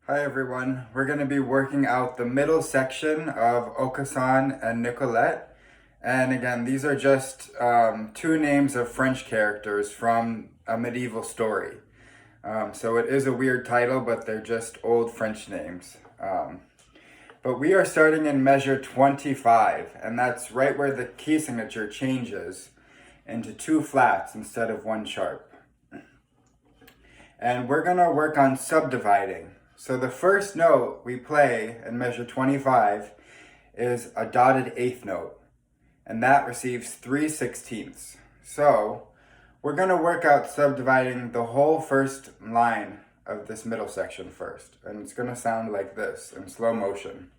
Hi everyone, we're going to be working out the middle section of Aucassin and Nicolette. And again, these are just two names of French characters from a medieval story. So it is a weird title, but they're just old French names. But we are starting in measure 25, and that's right where the key signature changes into two flats instead of one sharp. And we're going to work on subdividing. So the first note we play in measure 25 is a dotted eighth note, and that receives 3/16. So we're going to work out subdividing the whole first line of this middle section first, and it's going to sound like this in slow motion.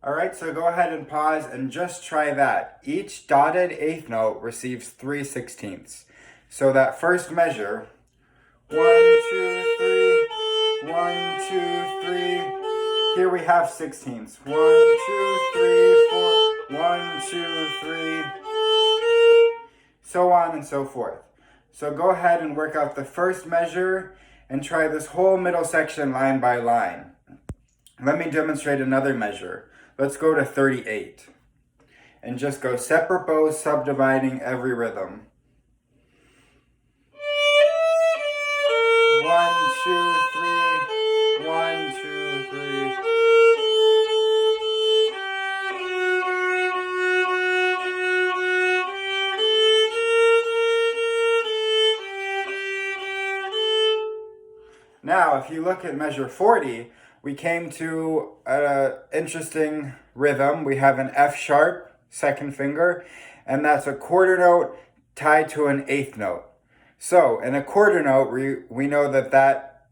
Alright, so go ahead and pause and just try that. Each dotted eighth note receives 3/16. So that first measure, 1, 2, 3, 1, 2, 3. Here we have 16ths. 1, 2, 3, 4, 1, 2, 3. So on and so forth. So go ahead and work out the first measure and try this whole middle section line by line. Let me demonstrate another measure. Let's go to 38 and just go separate bows, subdividing every rhythm. 1, 2, 3, 1, 2, 3. Now, if you look at measure 40, we came to an interesting rhythm. We have an F sharp, second finger, and that's a quarter note tied to an eighth note. So in a quarter note, we know that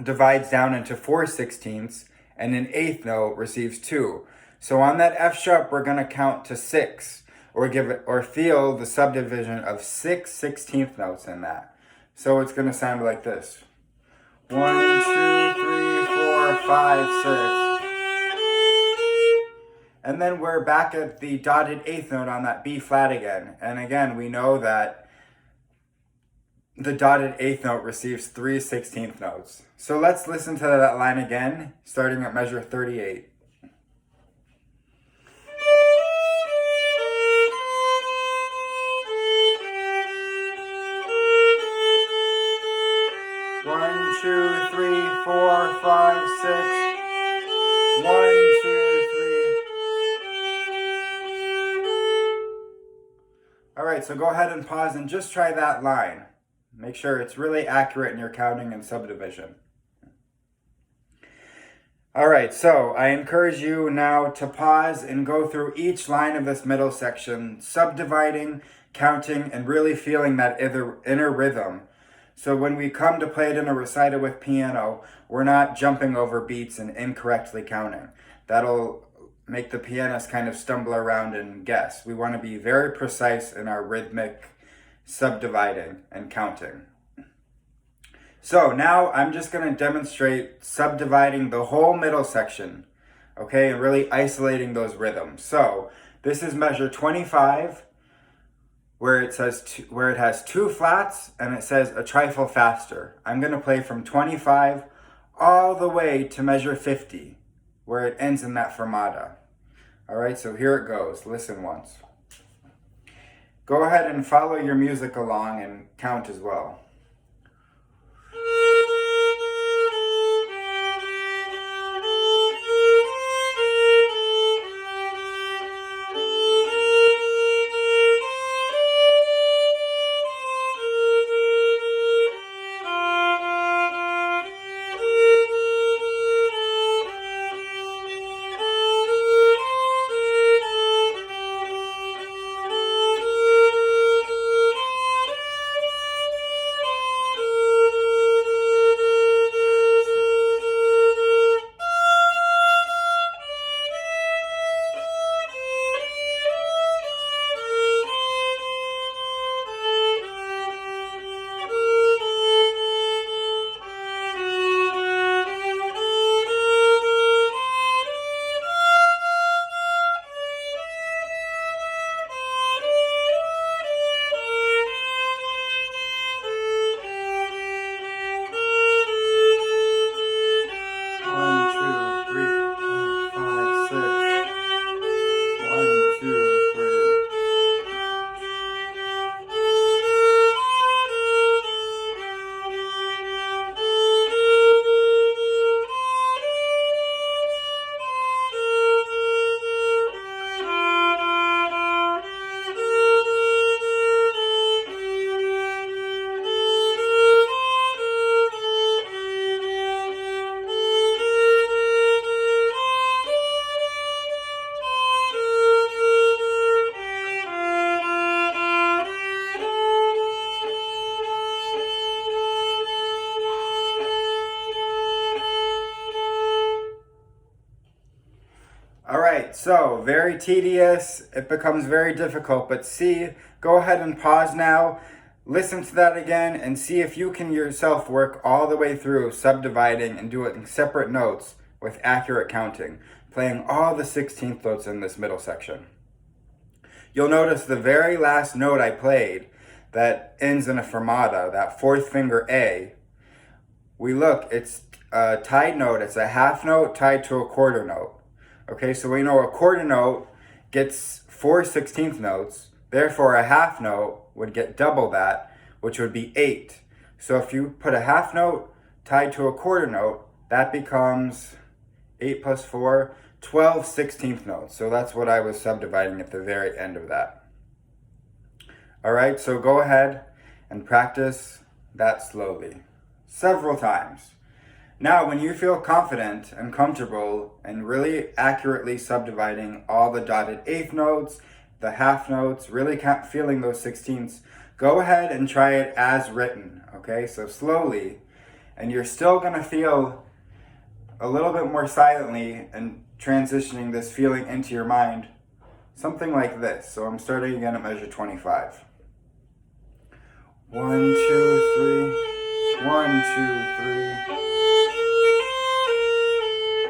divides down into 4/16, and an eighth note receives 2. So on that F sharp, we're going to count to 6, or feel the subdivision of 6/16 notes in that. So it's going to sound like this. 1, 2, 3, 4, 5, 6. And then we're back at the dotted eighth note on that B flat again. And again, we know that the dotted eighth note receives 3/16 notes. So let's listen to that line again, starting at measure 38. One, 2, 3, 4, 5, 6. 1, 2, 3. Alright, so go ahead and pause and just try that line. Make sure it's really accurate in your counting and subdivision. Alright, so I encourage you now to pause and go through each line of this middle section, subdividing, counting, and really feeling that inner rhythm. So when we come to play it in a recital with piano, we're not jumping over beats and incorrectly counting. That'll make the pianist kind of stumble around and guess. We want to be very precise in our rhythmic subdividing and counting. So now I'm just going to demonstrate subdividing the whole middle section, okay, and really isolating those rhythms. So this is measure 25. Where it has two flats and it says a trifle faster. I'm going to play from 25 all the way to measure 50, where it ends in that fermata. All right, so here it goes. Listen once. Go ahead and follow your music along and count as well. So, very tedious, it becomes very difficult, but see, go ahead and pause now, listen to that again, and see if you can yourself work all the way through subdividing and do it in separate notes with accurate counting, playing all the 16th notes in this middle section. You'll notice the very last note I played that ends in a fermata, that fourth finger A, it's a tied note, it's a half note tied to a quarter note. Okay, so we know a quarter note gets 4 16th notes, therefore a half note would get double that, which would be 8. So if you put a half note tied to a quarter note, that becomes 8 plus 4, 12 16th notes. So that's what I was subdividing at the very end of that. All right, so go ahead and practice that slowly, several times. Now, when you feel confident and comfortable and really accurately subdividing all the dotted eighth notes, the half notes, really feeling those 16ths, go ahead and try it as written, okay? So slowly, and you're still gonna feel a little bit more silently and transitioning this feeling into your mind, something like this. So I'm starting again at measure 25. 1, 2, 3, 1, 2, 3.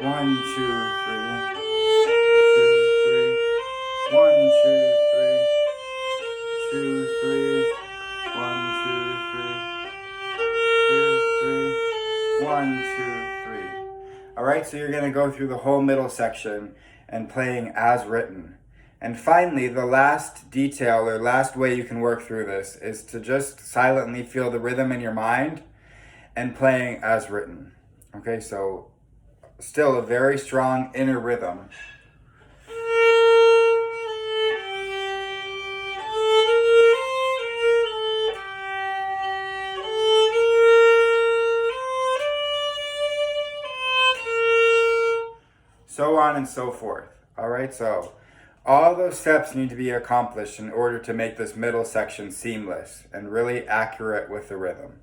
1, 2, 3, 2, 3, 1, 2, 3, 2, 3, 1, 2, 3, 2, 3, 1, 2, 3. All right, so you're gonna go through the whole middle section and playing as written. And finally, the last detail or last way you can work through this is to just silently feel the rhythm in your mind and playing as written. Okay, so still a very strong inner rhythm. So on and so forth. All right, so all those steps need to be accomplished in order to make this middle section seamless and really accurate with the rhythm.